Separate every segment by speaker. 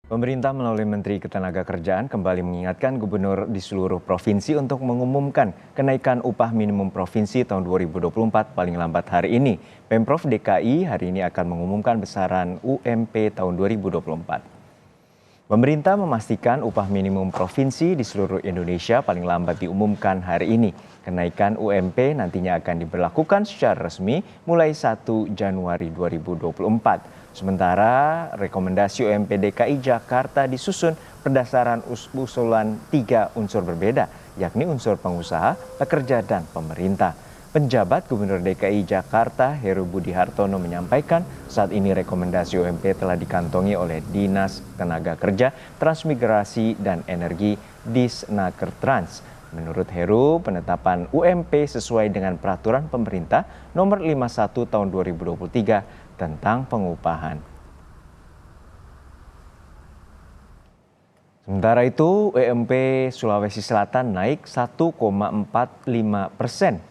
Speaker 1: Pemerintah melalui Menteri Ketenagakerjaan kembali mengingatkan gubernur di seluruh provinsi untuk mengumumkan kenaikan upah minimum provinsi tahun 2024 paling lambat hari ini. Pemprov DKI hari ini akan mengumumkan besaran UMP tahun 2024. Pemerintah memastikan upah minimum provinsi di seluruh Indonesia paling lambat diumumkan hari ini. Kenaikan UMP nantinya akan diberlakukan secara resmi mulai 1 Januari 2024. Sementara rekomendasi UMP DKI Jakarta disusun berdasarkan usulan 3 unsur berbeda, yakni unsur pengusaha, pekerja, dan pemerintah. Penjabat Gubernur DKI Jakarta Heru Budi Hartono menyampaikan saat ini rekomendasi UMP telah dikantongi oleh Dinas Tenaga Kerja, Transmigrasi, dan Energi Disnakertrans. Menurut Heru, penetapan UMP sesuai dengan peraturan pemerintah nomor 51 tahun 2023 tentang pengupahan. Sementara itu, UMP Sulawesi Selatan naik 1,45%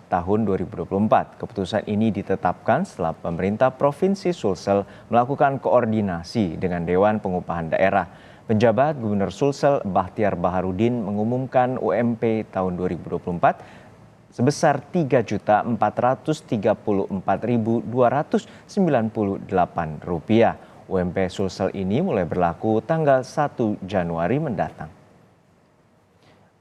Speaker 1: tahun 2024. Keputusan ini ditetapkan setelah pemerintah Provinsi Sulsel melakukan koordinasi dengan Dewan Pengupahan Daerah. Penjabat Gubernur Sulsel Bahtiar Baharudin mengumumkan UMP tahun 2024 sebesar Rp3.434.298. UMP Sulsel ini mulai berlaku tanggal 1 Januari mendatang.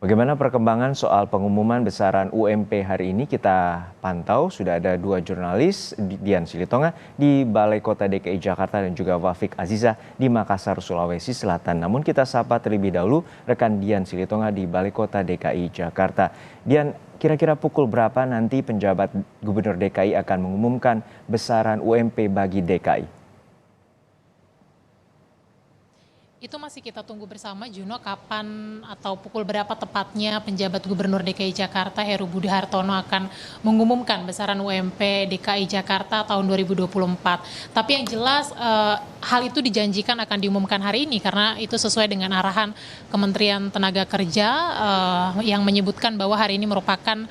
Speaker 1: Bagaimana perkembangan soal pengumuman besaran UMP hari ini kita pantau. Sudah ada 2 jurnalis, Dian Silitonga di Balai Kota DKI Jakarta dan juga Wafik Aziza di Makassar, Sulawesi Selatan. Namun kita sapa terlebih dahulu rekan Dian Silitonga di Balai Kota DKI Jakarta. Dian, kira-kira pukul berapa nanti penjabat Gubernur DKI akan mengumumkan besaran UMP bagi DKI?
Speaker 2: Itu masih kita tunggu bersama, Juno, kapan atau pukul berapa tepatnya penjabat Gubernur DKI Jakarta Heru Budi Hartono akan mengumumkan besaran UMP DKI Jakarta tahun 2024. Tapi yang jelas hal itu dijanjikan akan diumumkan hari ini karena itu sesuai dengan arahan Kementerian Tenaga Kerja yang menyebutkan bahwa hari ini merupakan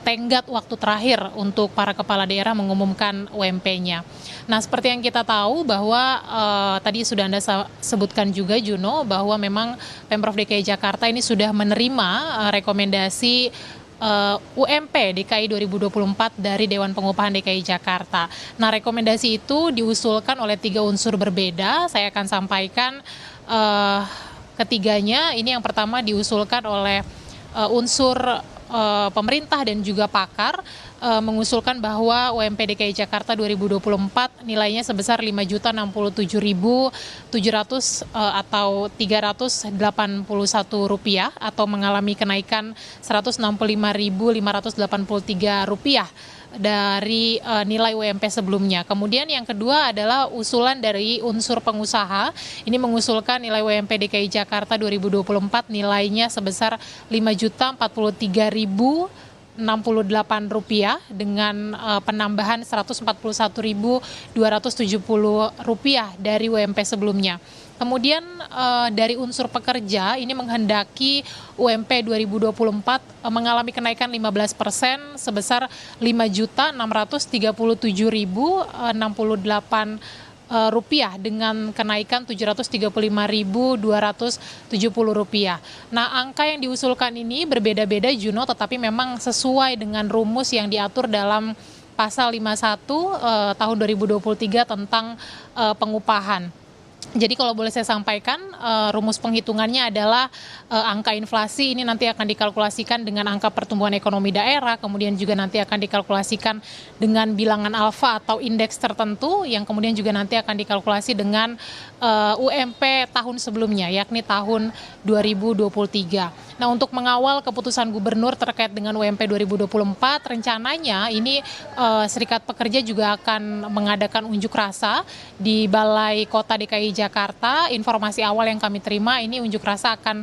Speaker 2: tenggat waktu terakhir untuk para kepala daerah mengumumkan UMP-nya. Nah, seperti yang kita tahu bahwa tadi sudah Anda sebutkan juga, Juno, bahwa memang Pemprov DKI Jakarta ini sudah menerima rekomendasi UMP DKI 2024 dari Dewan Pengupahan DKI Jakarta. Nah, rekomendasi itu diusulkan oleh 3 unsur berbeda. Saya akan sampaikan ketiganya. Ini yang pertama diusulkan oleh unsur pemerintah dan juga pakar mengusulkan bahwa UMP DKI Jakarta 2024 nilainya sebesar Rp5.067.700 atau Rp381 atau mengalami kenaikan Rp165.583 dari nilai UMP sebelumnya. Kemudian yang kedua adalah usulan dari unsur pengusaha. Ini mengusulkan nilai UMP DKI Jakarta 2024 nilainya sebesar Rp5.043.068 dengan penambahan Rp141.270 dari UMP sebelumnya. Kemudian dari unsur pekerja ini menghendaki UMP 2024 mengalami kenaikan 15% sebesar Rp5.637.068 dengan kenaikan Rp735.270. Nah, angka yang diusulkan ini berbeda-beda, Juno, tetapi memang sesuai dengan rumus yang diatur dalam Pasal 51 tahun 2023 tentang pengupahan. Jadi kalau boleh saya sampaikan, rumus penghitungannya adalah angka inflasi ini nanti akan dikalkulasikan dengan angka pertumbuhan ekonomi daerah, kemudian juga nanti akan dikalkulasikan dengan bilangan alfa atau indeks tertentu, yang kemudian juga nanti akan dikalkulasi dengan UMP tahun sebelumnya, yakni tahun 2023. Nah, untuk mengawal keputusan gubernur terkait dengan UMP 2024, rencananya ini Serikat Pekerja juga akan mengadakan unjuk rasa di Balai Kota DKI Jakarta. Informasi awal yang kami terima ini unjuk rasa akan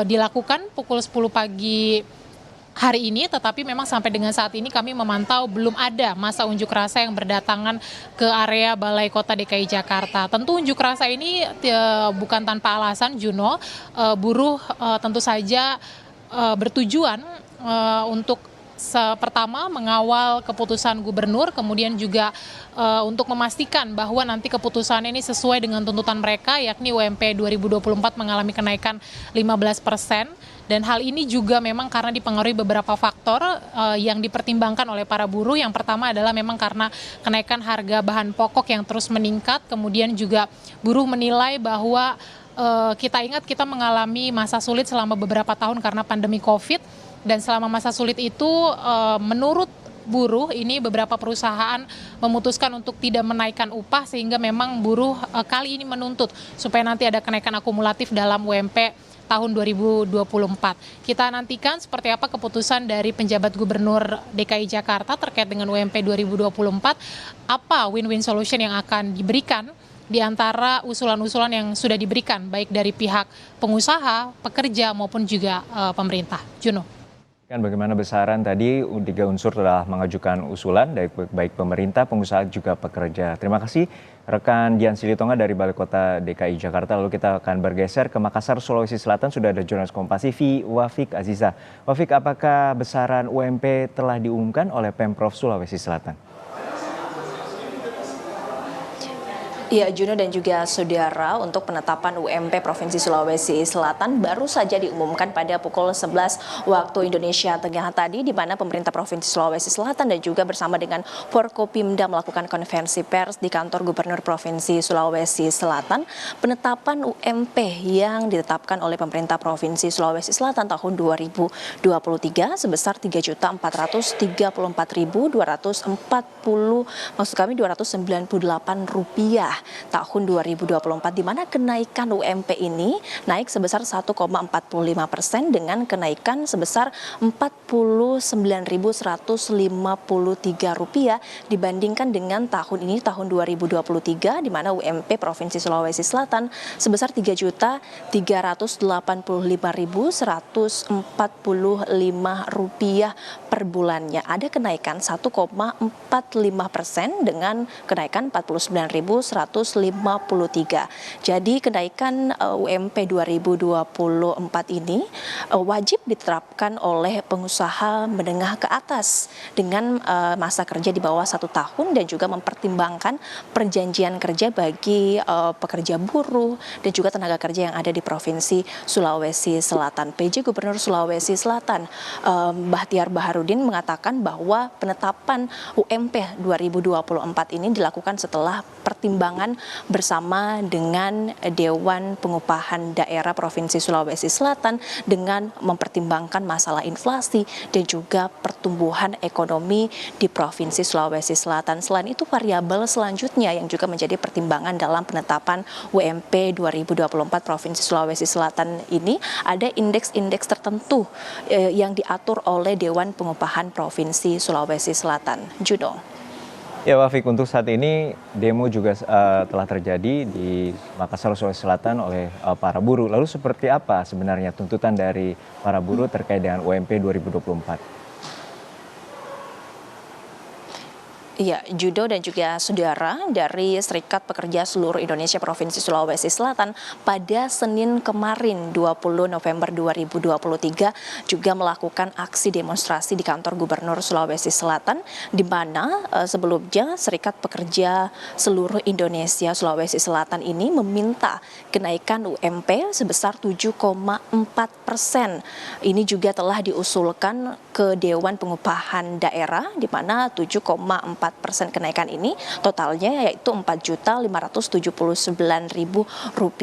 Speaker 2: dilakukan pukul 10 pagi hari ini, tetapi memang sampai dengan saat ini kami memantau belum ada massa unjuk rasa yang berdatangan ke area Balai Kota DKI Jakarta. Tentu unjuk rasa ini bukan tanpa alasan, Juno. Buruh tentu saja bertujuan untuk Pertama, mengawal keputusan gubernur, kemudian juga untuk memastikan bahwa nanti keputusan ini sesuai dengan tuntutan mereka, yakni UMP 2024 mengalami kenaikan 15%. Dan hal ini juga memang karena dipengaruhi beberapa faktor yang dipertimbangkan oleh para buruh. Yang pertama adalah memang karena kenaikan harga bahan pokok yang terus meningkat, kemudian juga buruh menilai bahwa kita ingat kita mengalami masa sulit selama beberapa tahun karena pandemi COVID. Dan selama masa sulit itu menurut buruh ini beberapa perusahaan memutuskan untuk tidak menaikkan upah sehingga memang buruh kali ini menuntut supaya nanti ada kenaikan akumulatif dalam UMP tahun 2024. Kita nantikan seperti apa keputusan dari penjabat Gubernur DKI Jakarta terkait dengan UMP 2024, apa win-win solution yang akan diberikan di antara usulan-usulan yang sudah diberikan baik dari pihak pengusaha, pekerja maupun juga pemerintah. Juno.
Speaker 1: Kan bagaimana besaran tadi 3 unsur telah mengajukan usulan baik pemerintah, pengusaha juga pekerja. Terima kasih rekan Dian Silitonga dari Balai Kota DKI Jakarta. Lalu kita akan bergeser ke Makassar, Sulawesi Selatan. Sudah ada jurnalis Kompas TV Wafik Aziza. Wafik, apakah besaran UMP telah diumumkan oleh Pemprov Sulawesi Selatan?
Speaker 3: Ya, Juno dan juga saudara, untuk penetapan UMP Provinsi Sulawesi Selatan baru saja diumumkan pada pukul 11 waktu Indonesia Tengah tadi, di mana pemerintah Provinsi Sulawesi Selatan dan juga bersama dengan Forkopimda melakukan konferensi pers di kantor Gubernur Provinsi Sulawesi Selatan. Penetapan UMP yang ditetapkan oleh pemerintah Provinsi Sulawesi Selatan tahun 2023 sebesar 3.403.298 rupiah tahun 2024, di mana kenaikan UMP ini naik sebesar 1,45% dengan kenaikan sebesar Rp49.153 dibandingkan dengan tahun ini, tahun 2023, di mana UMP Provinsi Sulawesi Selatan sebesar Rp3.385.145 per bulannya. Ada kenaikan 1,45% dengan kenaikan Rp49.153. Jadi kenaikan UMP 2024 ini wajib diterapkan oleh pengusaha menengah ke atas dengan masa kerja di bawah 1 tahun dan juga mempertimbangkan perjanjian kerja bagi pekerja buruh dan juga tenaga kerja yang ada di Provinsi Sulawesi Selatan. PJ Gubernur Sulawesi Selatan Bahtiar Baharudin mengatakan bahwa penetapan UMP 2024 ini dilakukan setelah pertimbangan bersama dengan Dewan Pengupahan Daerah Provinsi Sulawesi Selatan dengan mempertimbangkan masalah inflasi dan juga pertumbuhan ekonomi di Provinsi Sulawesi Selatan. Selain itu, variabel selanjutnya yang juga menjadi pertimbangan dalam penetapan UMP 2024 Provinsi Sulawesi Selatan ini ada indeks-indeks tertentu yang diatur oleh Dewan Pengupahan Provinsi Sulawesi Selatan. Juno.
Speaker 1: Ya Wafik, untuk saat ini demo juga telah terjadi di Makassar, Sulawesi Selatan oleh para buruh. Lalu seperti apa sebenarnya tuntutan dari para buruh terkait dengan UMP 2024?
Speaker 3: Iya, Judo dan juga saudara, dari Serikat Pekerja Seluruh Indonesia Provinsi Sulawesi Selatan pada Senin kemarin 20 November 2023 juga melakukan aksi demonstrasi di kantor Gubernur Sulawesi Selatan, di mana sebelumnya Serikat Pekerja Seluruh Indonesia Sulawesi Selatan ini meminta kenaikan UMP sebesar 7,4%. Ini juga telah diusulkan ke Dewan Pengupahan Daerah, di mana 7,4% kenaikan ini totalnya yaitu Rp4.579.000.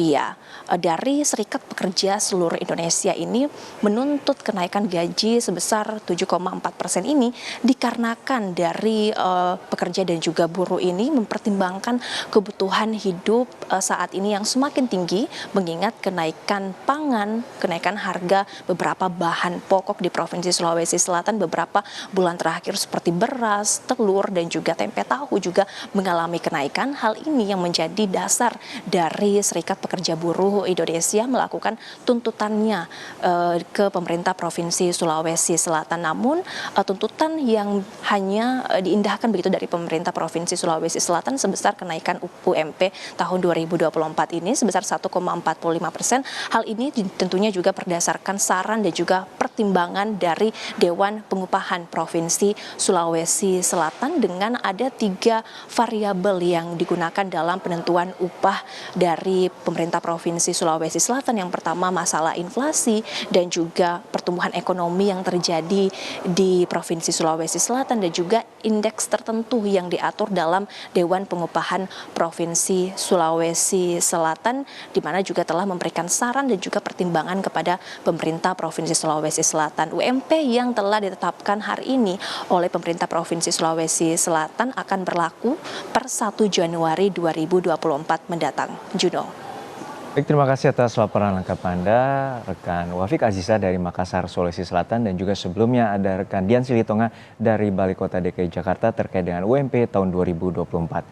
Speaker 3: Dari Serikat Pekerja Seluruh Indonesia ini menuntut kenaikan gaji sebesar 7,4% ini dikarenakan dari pekerja dan juga buruh ini mempertimbangkan kebutuhan hidup saat ini yang semakin tinggi, mengingat kenaikan pangan, kenaikan harga beberapa bahan pokok di Provinsi Sulawesi Selatan beberapa bulan terakhir seperti beras, telur, dan juga tempe tahu juga mengalami kenaikan. Hal ini yang menjadi dasar dari Serikat Pekerja Buruh Indonesia melakukan tuntutannya ke pemerintah Provinsi Sulawesi Selatan. Namun tuntutan yang hanya diindahkan begitu dari pemerintah Provinsi Sulawesi Selatan sebesar kenaikan UMP tahun 2024 ini sebesar 1,45%. Hal ini tentunya juga berdasarkan saran dan juga pertimbangan dari Dewan Pengupahan Provinsi Sulawesi Selatan dengan ada 3 variabel yang digunakan dalam penentuan upah dari pemerintah Provinsi Sulawesi Selatan. Yang pertama masalah inflasi dan juga pertumbuhan ekonomi yang terjadi di Provinsi Sulawesi Selatan dan juga indeks tertentu yang diatur dalam Dewan Pengupahan Provinsi Sulawesi Selatan, di mana juga telah memberikan saran dan juga pertimbangan kepada pemerintah Provinsi Sulawesi Selatan. UMP yang telah ditetapkan hari ini oleh pemerintah Provinsi Sulawesi Selatan akan berlaku per 1 Januari 2024 mendatang. Juno.
Speaker 1: Baik, terima kasih atas laporan lengkap Anda, rekan Wafik Aziza dari Makassar, Sulawesi Selatan, dan juga sebelumnya ada rekan Dian Silitonga dari Balai Kota DKI Jakarta terkait dengan UMP tahun 2024.